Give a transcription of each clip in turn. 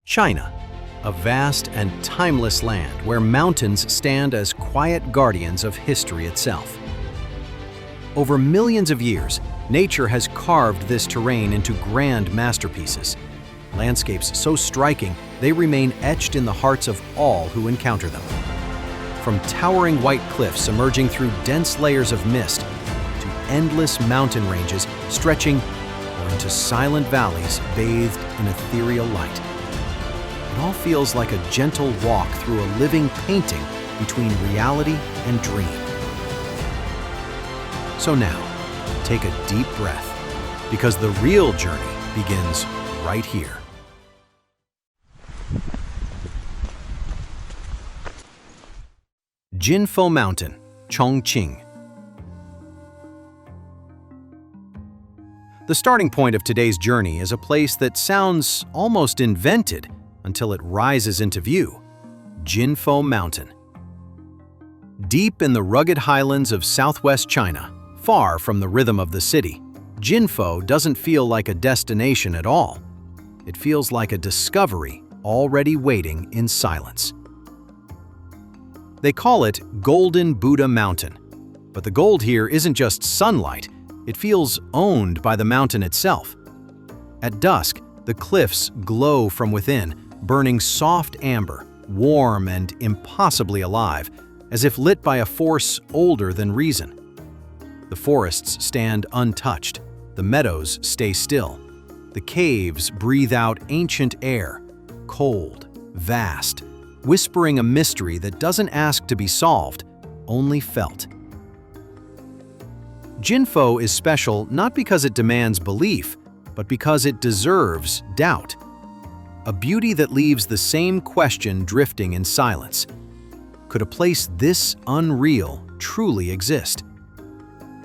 China, a vast and timeless land where mountains stand as quiet guardians of history itself. Over millions of years, nature has carved this terrain into grand masterpieces, landscapes so striking they remain etched in the hearts of all who encounter them. From towering white cliffs emerging through dense layers of mist, to endless mountain ranges stretching or into silent valleys bathed in ethereal light. It all feels like a gentle walk through a living painting between reality and dream. So now, take a deep breath, because the real journey begins right here. Jinfo Mountain, Chongqing. The starting point of today's journey is a place that sounds almost invented until it rises into view: Jinfo Mountain. Deep in the rugged highlands of southwest China, far from the rhythm of the city, Jinfo doesn't feel like a destination at all. It feels like a discovery already waiting in silence. They call it Golden Buddha Mountain, but the gold here isn't just sunlight, it feels owned by the mountain itself. At dusk, the cliffs glow from within, burning soft amber, warm and impossibly alive, as if lit by a force older than reason. The forests stand untouched, the meadows stay still, the caves breathe out ancient air, cold, vast, whispering a mystery that doesn't ask to be solved, only felt. Jinfo is special not because it demands belief, but because it deserves doubt. A beauty that leaves the same question drifting in silence. Could a place this unreal truly exist?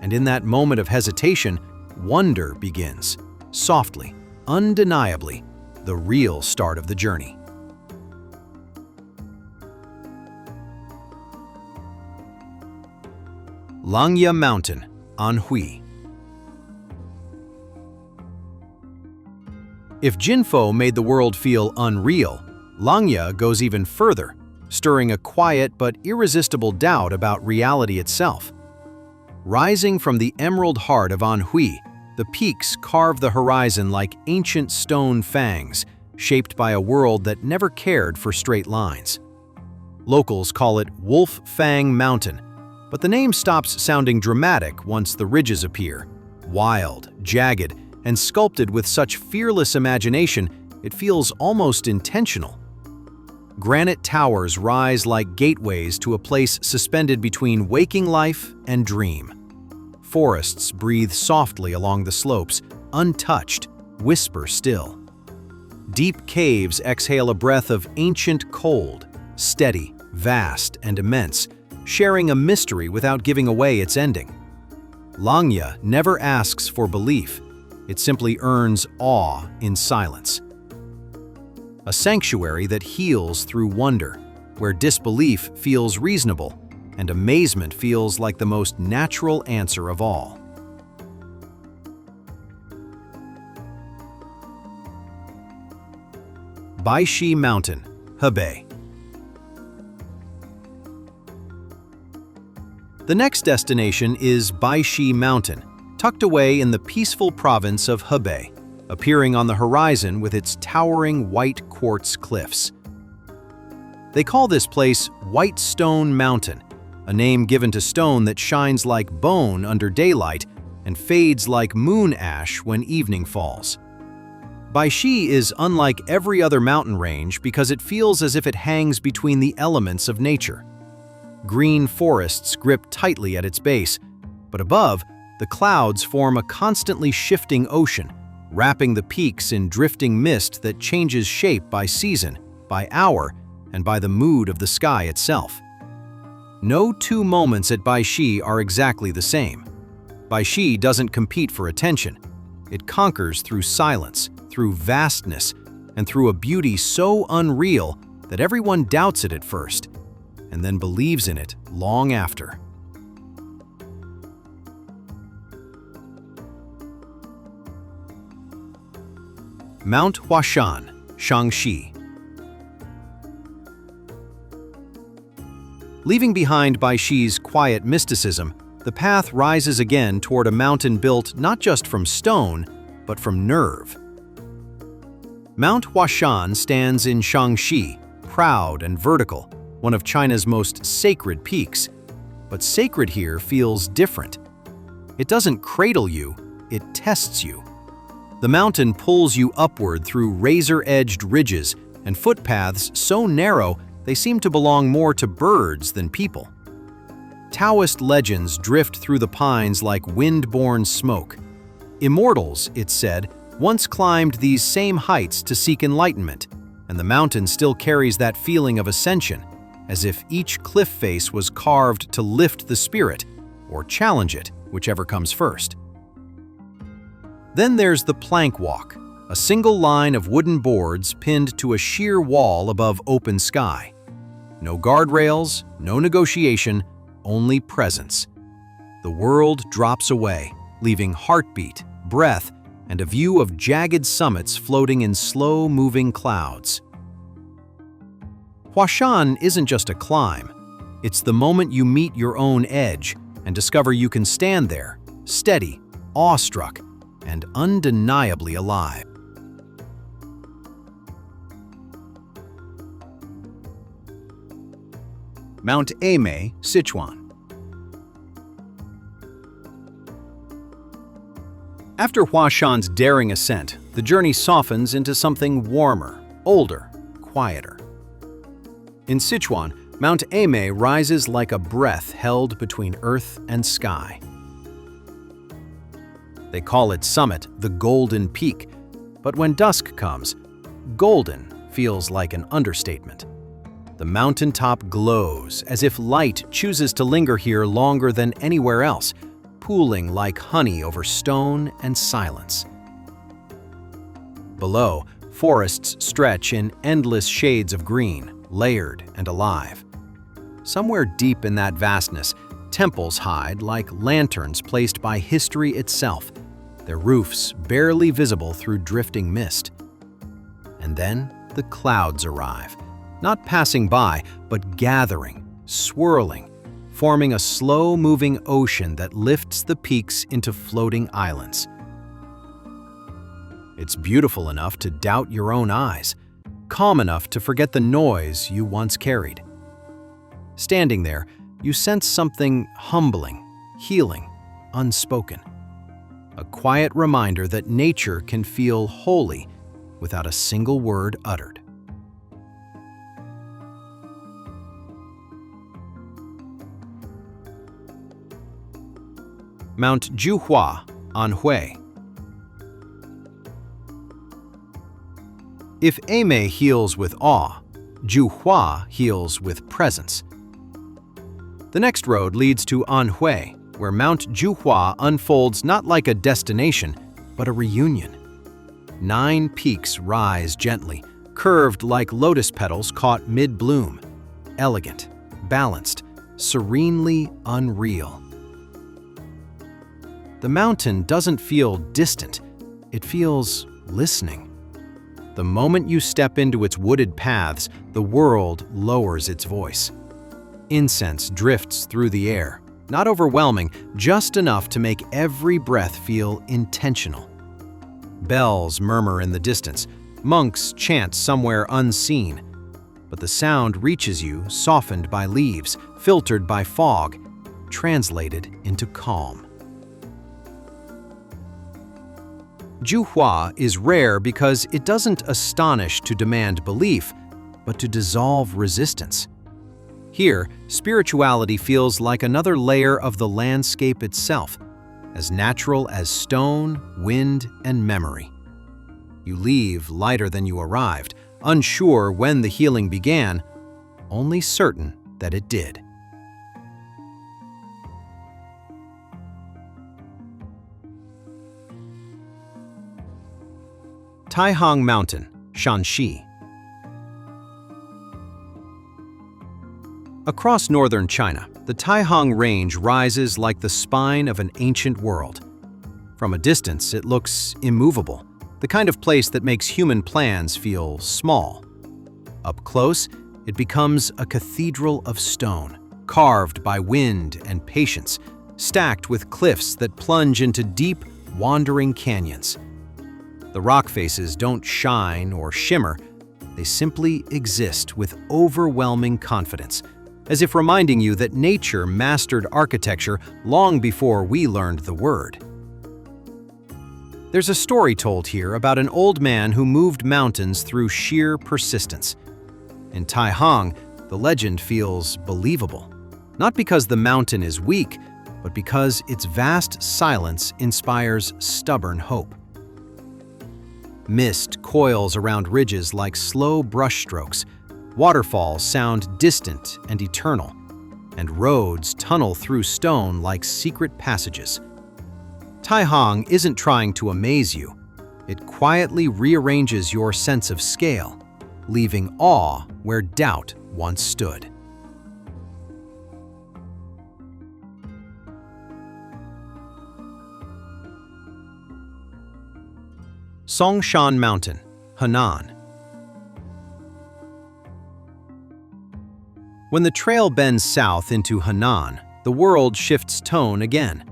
And in that moment of hesitation, wonder begins, softly, undeniably, the real start of the journey. Langya Mountain, Anhui. If Jinfo made the world feel unreal, Langya goes even further, stirring a quiet but irresistible doubt about reality itself. Rising from the emerald heart of Anhui, the peaks carve the horizon like ancient stone fangs, shaped by a world that never cared for straight lines. Locals call it Wolf Fang Mountain, but the name stops sounding dramatic once the ridges appear. Wild, jagged, and sculpted with such fearless imagination, it feels almost intentional. Granite towers rise like gateways to a place suspended between waking life and dream. Forests breathe softly along the slopes, untouched, whisper still. Deep caves exhale a breath of ancient cold, steady, vast, and immense, sharing a mystery without giving away its ending. Langya never asks for belief. It simply earns awe in silence. A sanctuary that heals through wonder, where disbelief feels reasonable and amazement feels like the most natural answer of all. Baishi Mountain, Hebei. The next destination is Baishi Mountain, tucked away in the peaceful province of Hebei, appearing on the horizon with its towering white quartz cliffs. They call this place White Stone Mountain, a name given to stone that shines like bone under daylight and fades like moon ash when evening falls. Baishi is unlike every other mountain range because it feels as if it hangs between the elements of nature. Green forests grip tightly at its base, but above, the clouds form a constantly shifting ocean, wrapping the peaks in drifting mist that changes shape by season, by hour, and by the mood of the sky itself. No two moments at Baishi are exactly the same. Baishi doesn't compete for attention. It conquers through silence, through vastness, and through a beauty so unreal that everyone doubts it at first, and then believes in it long after. Mount Huashan, Shaanxi, Leaving behind Baixi's quiet mysticism, the path rises again toward a mountain built not just from stone, but from nerve. Mount Huashan stands in Shaanxi, proud and vertical, one of China's most sacred peaks. But sacred here feels different. It doesn't cradle you, it tests you. The mountain pulls you upward through razor-edged ridges and footpaths so narrow they seem to belong more to birds than people. Taoist legends drift through the pines like wind-borne smoke. Immortals, it's said, once climbed these same heights to seek enlightenment, and the mountain still carries that feeling of ascension, as if each cliff face was carved to lift the spirit, or challenge it, whichever comes first. Then there's the plank walk, a single line of wooden boards pinned to a sheer wall above open sky. No guardrails, no negotiation, only presence. The world drops away, leaving heartbeat, breath, and a view of jagged summits floating in slow-moving clouds. Huashan isn't just a climb. It's the moment you meet your own edge and discover you can stand there, steady, awestruck, and undeniably alive. Mount Aimei, Sichuan. After Huashan's daring ascent, the journey softens into something warmer, older, quieter. In Sichuan, Mount Aimei rises like a breath held between earth and sky. They call its summit the Golden Peak, but when dusk comes, golden feels like an understatement. The mountaintop glows as if light chooses to linger here longer than anywhere else, pooling like honey over stone and silence. Below, forests stretch in endless shades of green, layered and alive. Somewhere deep in that vastness, temples hide like lanterns placed by history itself, their roofs barely visible through drifting mist. And then the clouds arrive, not passing by, but gathering, swirling, forming a slow-moving ocean that lifts the peaks into floating islands. It's beautiful enough to doubt your own eyes, calm enough to forget the noise you once carried. Standing there, you sense something humbling, healing, unspoken. A quiet reminder that nature can feel holy without a single word uttered. Mount Juhua, Anhui. If Aimei heals with awe, Juhua heals with presence. The next road leads to Anhui, where Mount Juhua unfolds not like a destination, but a reunion. 9 peaks rise gently, curved like lotus petals caught mid-bloom, elegant, balanced, serenely unreal. The mountain doesn't feel distant, it feels listening. The moment you step into its wooded paths, the world lowers its voice. Incense drifts through the air, not overwhelming, just enough to make every breath feel intentional. Bells murmur in the distance, monks chant somewhere unseen, but the sound reaches you softened by leaves, filtered by fog, translated into calm. Juhua is rare because it doesn't astonish to demand belief, but to dissolve resistance. Here, spirituality feels like another layer of the landscape itself, as natural as stone, wind, and memory. You leave lighter than you arrived, unsure when the healing began, only certain that it did. Taihang Mountain, Shanxi. Across northern China, the Taihang Range rises like the spine of an ancient world. From a distance, it looks immovable, the kind of place that makes human plans feel small. Up close, it becomes a cathedral of stone, carved by wind and patience, stacked with cliffs that plunge into deep, wandering canyons. The rock faces don't shine or shimmer, they simply exist with overwhelming confidence, as if reminding you that nature mastered architecture long before we learned the word. There's a story told here about an old man who moved mountains through sheer persistence. In Taihang, the legend feels believable, not because the mountain is weak, but because its vast silence inspires stubborn hope. Mist coils around ridges like slow brushstrokes, waterfalls sound distant and eternal, and roads tunnel through stone like secret passages. Taihang isn't trying to amaze you. It quietly rearranges your sense of scale, leaving awe where doubt once stood. Songshan Mountain, Henan. When the trail bends south into Henan, the world shifts tone again.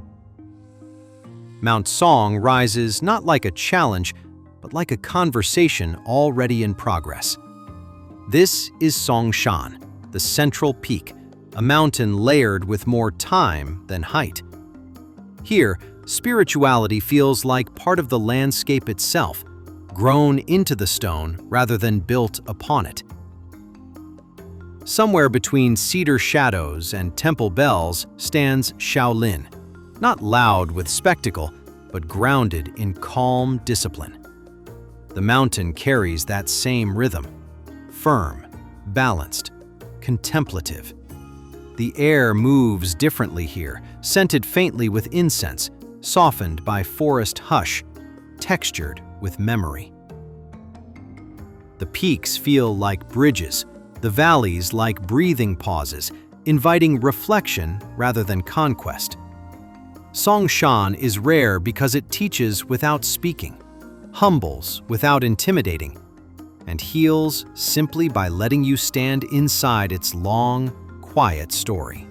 Mount Song rises not like a challenge, but like a conversation already in progress. This is Songshan, the central peak, a mountain layered with more time than height. Here, spirituality feels like part of the landscape itself, grown into the stone rather than built upon it. Somewhere between cedar shadows and temple bells stands Shaolin, not loud with spectacle, but grounded in calm discipline. The mountain carries that same rhythm, firm, balanced, contemplative. The air moves differently here, scented faintly with incense, softened by forest hush, textured with memory. The peaks feel like bridges, the valleys like breathing pauses, inviting reflection rather than conquest. Songshan is rare because it teaches without speaking, humbles without intimidating, and heals simply by letting you stand inside its long, quiet story.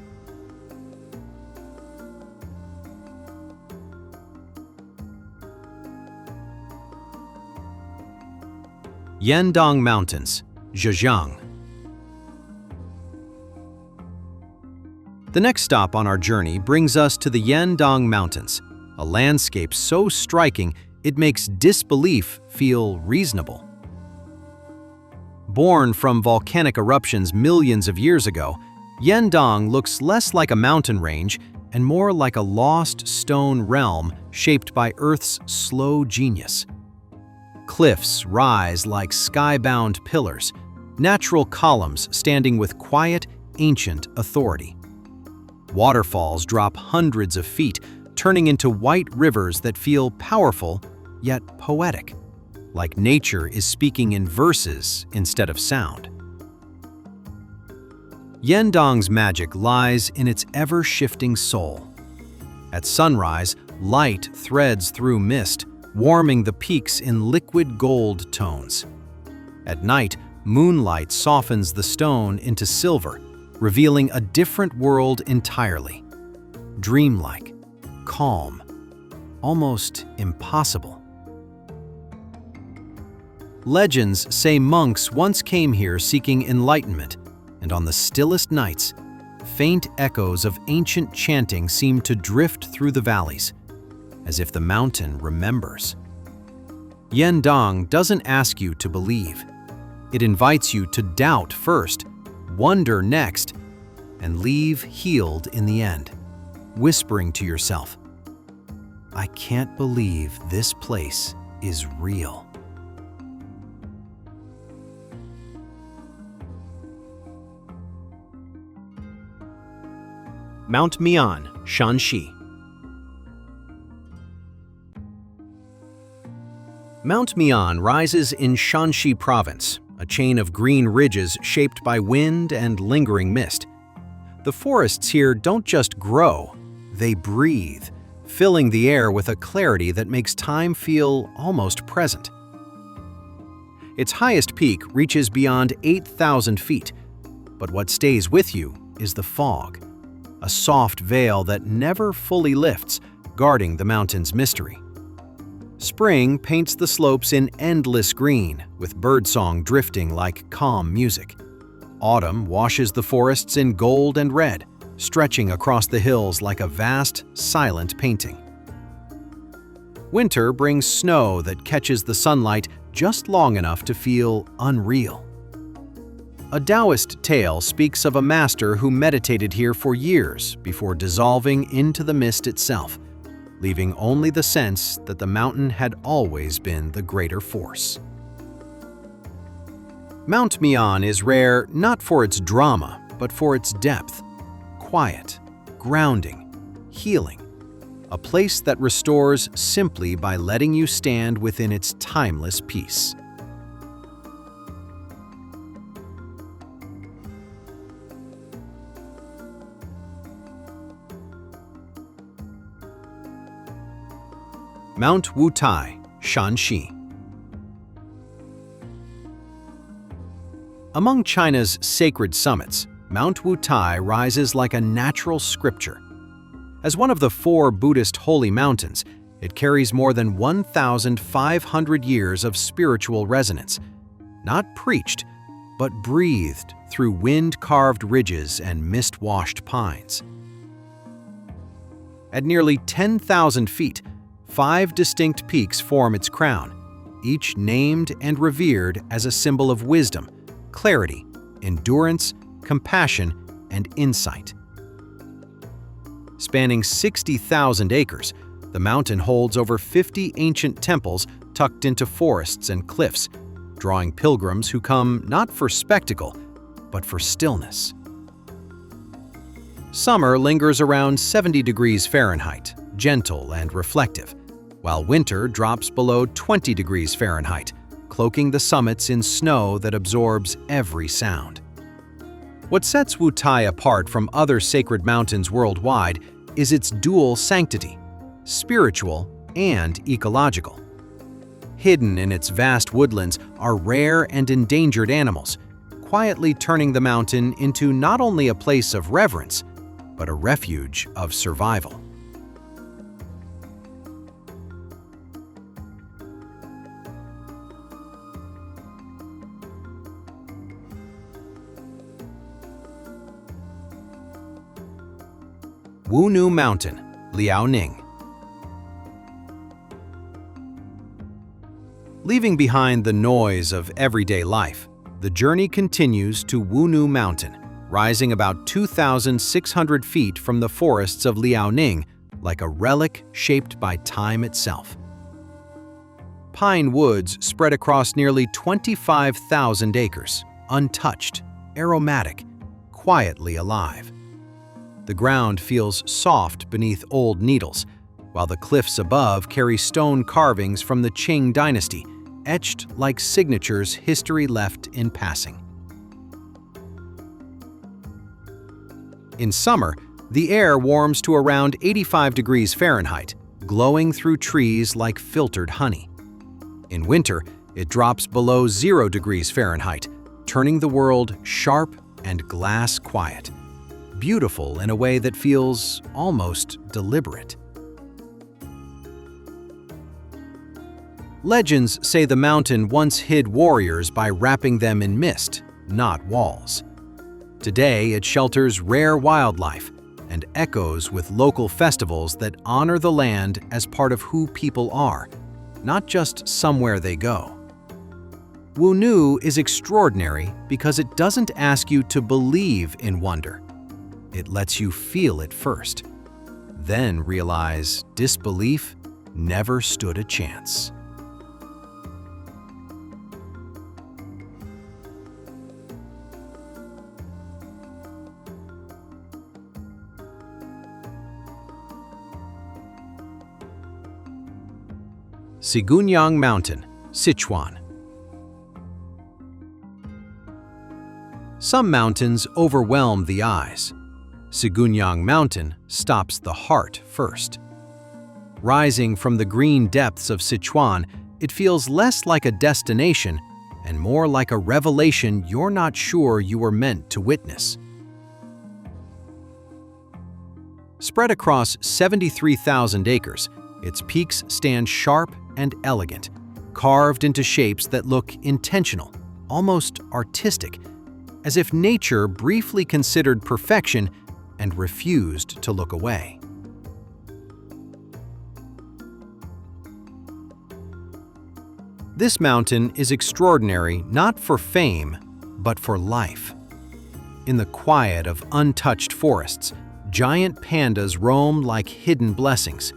Yandong Mountains, Zhejiang. The next stop on our journey brings us to the Yandong Mountains, a landscape so striking it makes disbelief feel reasonable. Born from volcanic eruptions millions of years ago, Yandong looks less like a mountain range and more like a lost stone realm shaped by Earth's slow genius. Cliffs rise like skybound pillars, natural columns standing with quiet, ancient authority. Waterfalls drop hundreds of feet, turning into white rivers that feel powerful yet poetic, like nature is speaking in verses instead of sound. Yandong's magic lies in its ever-shifting soul. At sunrise, light threads through mist, warming the peaks in liquid gold tones. At night, moonlight softens the stone into silver, revealing a different world entirely. Dreamlike, calm, almost impossible. Legends say monks once came here seeking enlightenment, and on the stillest nights, faint echoes of ancient chanting seem to drift through the valleys, as if the mountain remembers. Yandong doesn't ask you to believe. It invites you to doubt first, wonder next, and leave healed in the end, whispering to yourself, "I can't believe this place is real." Mount Mian, Shanxi. Mount Mian rises in Shanxi Province, a chain of green ridges shaped by wind and lingering mist. The forests here don't just grow, they breathe, filling the air with a clarity that makes time feel almost present. Its highest peak reaches beyond 8,000 feet, but what stays with you is the fog, a soft veil that never fully lifts, guarding the mountain's mystery. Spring paints the slopes in endless green, with birdsong drifting like calm music. Autumn washes the forests in gold and red, stretching across the hills like a vast, silent painting. Winter brings snow that catches the sunlight just long enough to feel unreal. A Taoist tale speaks of a master who meditated here for years before dissolving into the mist itself, leaving only the sense that the mountain had always been the greater force. Mount Mian is rare not for its drama, but for its depth. Quiet, grounding, healing. A place that restores simply by letting you stand within its timeless peace. Mount Wutai, Shanxi. Among China's sacred summits, Mount Wutai rises like a natural scripture. As one of the 4 Buddhist holy mountains, it carries more than 1,500 years of spiritual resonance, not preached, but breathed through wind-carved ridges and mist-washed pines. At nearly 10,000 feet, 5 distinct peaks form its crown, each named and revered as a symbol of wisdom, clarity, endurance, compassion, and insight. Spanning 60,000 acres, the mountain holds over 50 ancient temples tucked into forests and cliffs, drawing pilgrims who come not for spectacle, but for stillness. Summer lingers around 70 degrees Fahrenheit, gentle and reflective, while winter drops below 20 degrees Fahrenheit, cloaking the summits in snow that absorbs every sound. What sets Wutai apart from other sacred mountains worldwide is its dual sanctity, spiritual and ecological. Hidden in its vast woodlands are rare and endangered animals, quietly turning the mountain into not only a place of reverence, but a refuge of survival. Wunu Mountain, Liaoning. Leaving behind the noise of everyday life, the journey continues to Wunu Mountain, rising about 2,600 feet from the forests of Liaoning, like a relic shaped by time itself. Pine woods spread across nearly 25,000 acres, untouched, aromatic, quietly alive. The ground feels soft beneath old needles, while the cliffs above carry stone carvings from the Qing dynasty, etched like signatures history left in passing. In summer, the air warms to around 85 degrees Fahrenheit, glowing through trees like filtered honey. In winter, it drops below 0 degrees Fahrenheit, turning the world sharp and glass quiet. Beautiful in a way that feels almost deliberate. Legends say the mountain once hid warriors by wrapping them in mist, not walls. Today, it shelters rare wildlife and echoes with local festivals that honor the land as part of who people are, not just somewhere they go. Wunu is extraordinary because it doesn't ask you to believe in wonder. It lets you feel it first, then realize disbelief never stood a chance. Sigunyang Mountain, Sichuan. Some mountains overwhelm the eyes. Sigunyang Mountain stops the heart first. Rising from the green depths of Sichuan, it feels less like a destination and more like a revelation you're not sure you were meant to witness. Spread across 73,000 acres, its peaks stand sharp and elegant, carved into shapes that look intentional, almost artistic, as if nature briefly considered perfection and refused to look away. This mountain is extraordinary not for fame, but for life. In the quiet of untouched forests, giant pandas roam like hidden blessings,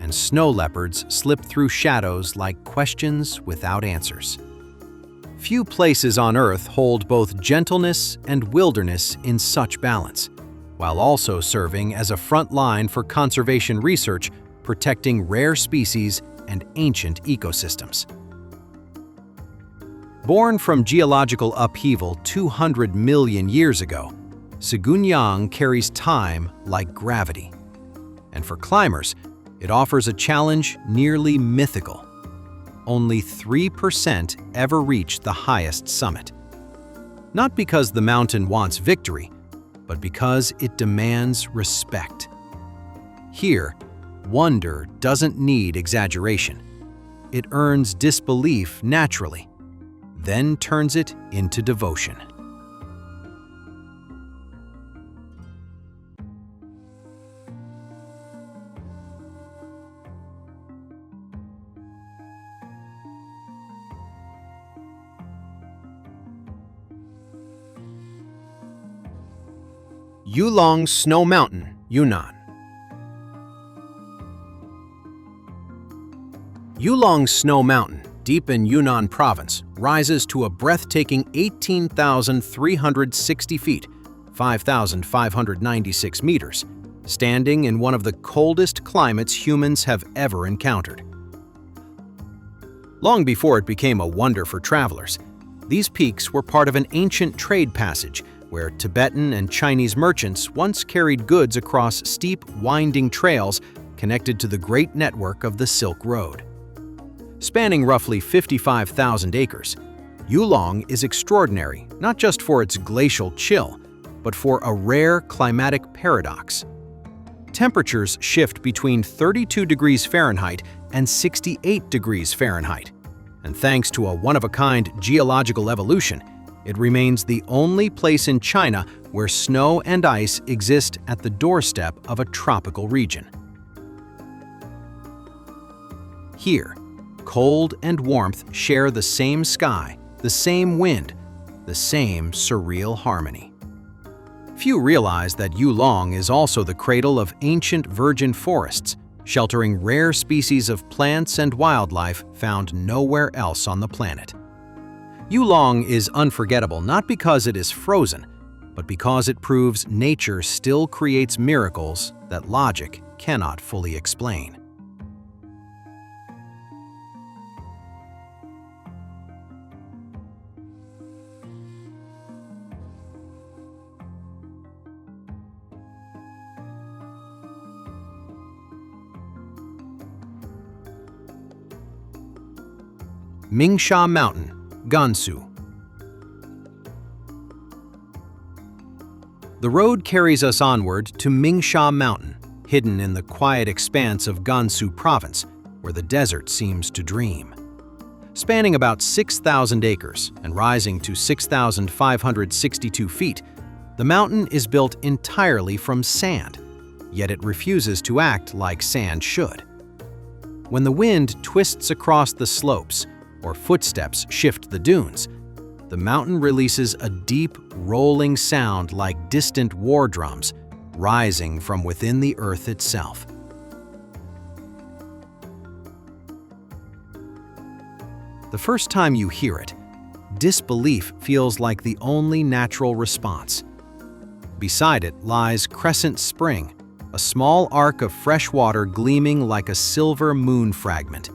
and snow leopards slip through shadows like questions without answers. Few places on Earth hold both gentleness and wilderness in such balance, while also serving as a front line for conservation research, protecting rare species and ancient ecosystems. Born from geological upheaval 200 million years ago, Segunyang carries time like gravity. And for climbers, it offers a challenge nearly mythical. Only 3% ever reach the highest summit. Not because the mountain wants victory, but because it demands respect. Here, wonder doesn't need exaggeration. It earns disbelief naturally, then turns it into devotion. Yulong Snow Mountain, Yunnan. Yulong Snow Mountain, deep in Yunnan province, rises to a breathtaking 18,360 feet, 5,596 meters, standing in one of the coldest climates humans have ever encountered. Long before it became a wonder for travelers, these peaks were part of an ancient trade passage where Tibetan and Chinese merchants once carried goods across steep, winding trails connected to the great network of the Silk Road. Spanning roughly 55,000 acres, Yulong is extraordinary not just for its glacial chill, but for a rare climatic paradox. Temperatures shift between 32 degrees Fahrenheit and 68 degrees Fahrenheit, and thanks to a one-of-a-kind geological evolution, it remains the only place in China where snow and ice exist at the doorstep of a tropical region. Here, cold and warmth share the same sky, the same wind, the same surreal harmony. Few realize that Yulong is also the cradle of ancient virgin forests, sheltering rare species of plants and wildlife found nowhere else on the planet. Yulong is unforgettable not because it is frozen, but because it proves nature still creates miracles that logic cannot fully explain. Mingsha Mountain, Gansu. The road carries us onward to Mingsha Mountain, hidden in the quiet expanse of Gansu province, where the desert seems to dream. Spanning about 6,000 acres and rising to 6,562 feet, the mountain is built entirely from sand, yet it refuses to act like sand should. When the wind twists across the slopes, or footsteps shift the dunes, the mountain releases a deep, rolling sound like distant war drums, rising from within the earth itself. The first time you hear it, disbelief feels like the only natural response. Beside it lies Crescent Spring, a small arc of fresh water gleaming like a silver moon fragment.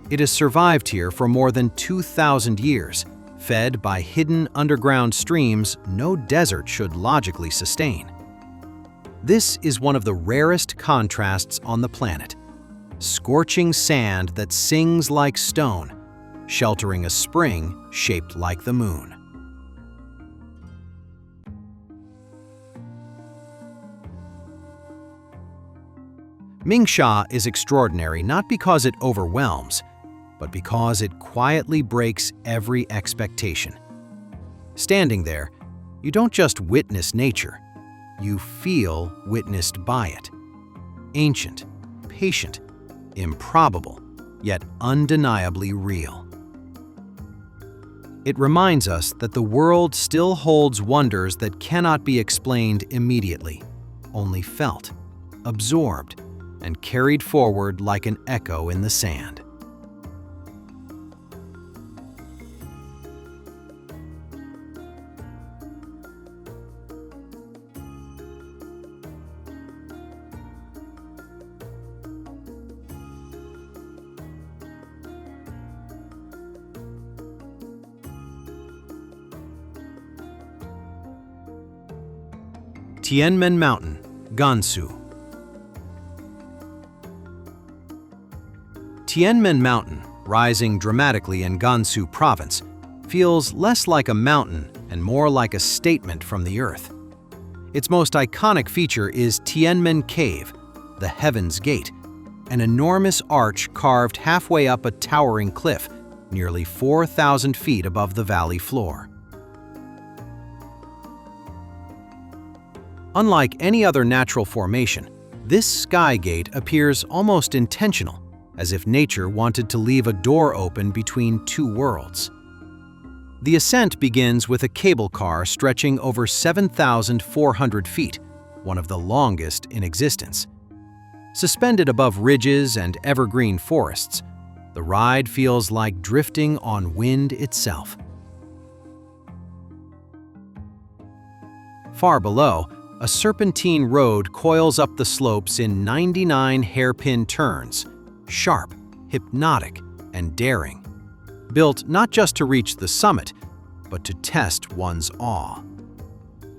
It has survived here for more than 2,000 years, fed by hidden underground streams no desert should logically sustain. This is one of the rarest contrasts on the planet. Scorching sand that sings like stone, sheltering a spring shaped like the moon. Mingsha is extraordinary not because it overwhelms, but because it quietly breaks every expectation. Standing there, you don't just witness nature, you feel witnessed by it. Ancient, patient, improbable, yet undeniably real. It reminds us that the world still holds wonders that cannot be explained immediately, only felt, absorbed, and carried forward like an echo in the sand. Tianmen Mountain, Gansu. Tianmen Mountain, rising dramatically in Gansu Province, feels less like a mountain and more like a statement from the earth. Its most iconic feature is Tianmen Cave, the Heaven's Gate, an enormous arch carved halfway up a towering cliff, nearly 4,000 feet above the valley floor. Unlike any other natural formation, this sky gate appears almost intentional, as if nature wanted to leave a door open between two worlds. The ascent begins with a cable car stretching over 7,400 feet, one of the longest in existence. Suspended above ridges and evergreen forests, the ride feels like drifting on wind itself. Far below, a serpentine road coils up the slopes in 99 hairpin turns, sharp, hypnotic, and daring, built not just to reach the summit, but to test one's awe.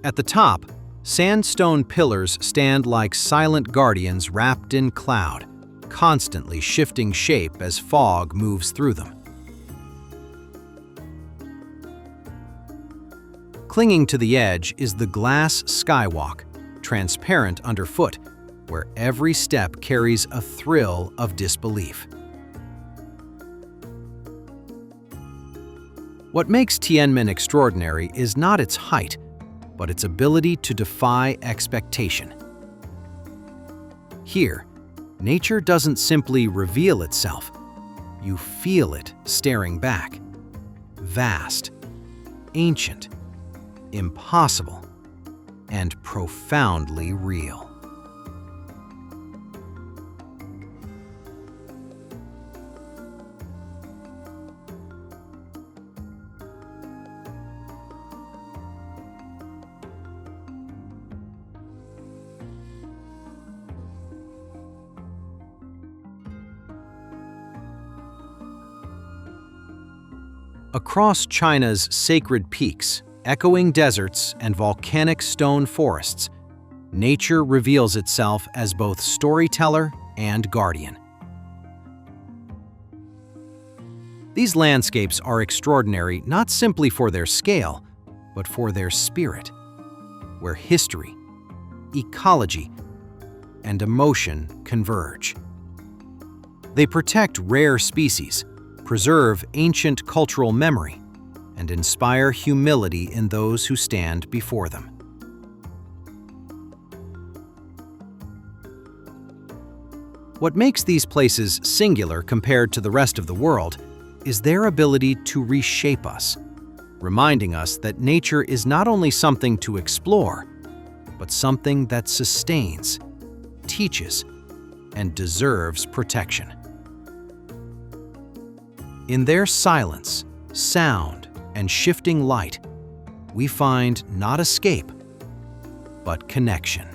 At the top, sandstone pillars stand like silent guardians wrapped in cloud, constantly shifting shape as fog moves through them. Clinging to the edge is the glass skywalk, transparent underfoot, where every step carries a thrill of disbelief. What makes Tianmen extraordinary is not its height, but its ability to defy expectation. Here, nature doesn't simply reveal itself, you feel it staring back. Vast, ancient, impossible, and profoundly real. Across China's sacred peaks, echoing deserts, and volcanic stone forests, nature reveals itself as both storyteller and guardian. These landscapes are extraordinary not simply for their scale, but for their spirit, where history, ecology, and emotion converge. They protect rare species, preserve ancient cultural memory, and inspire humility in those who stand before them. What makes these places singular compared to the rest of the world is their ability to reshape us, reminding us that nature is not only something to explore, but something that sustains, teaches, and deserves protection. In their silence, sound, and shifting light, we find not escape, but connection.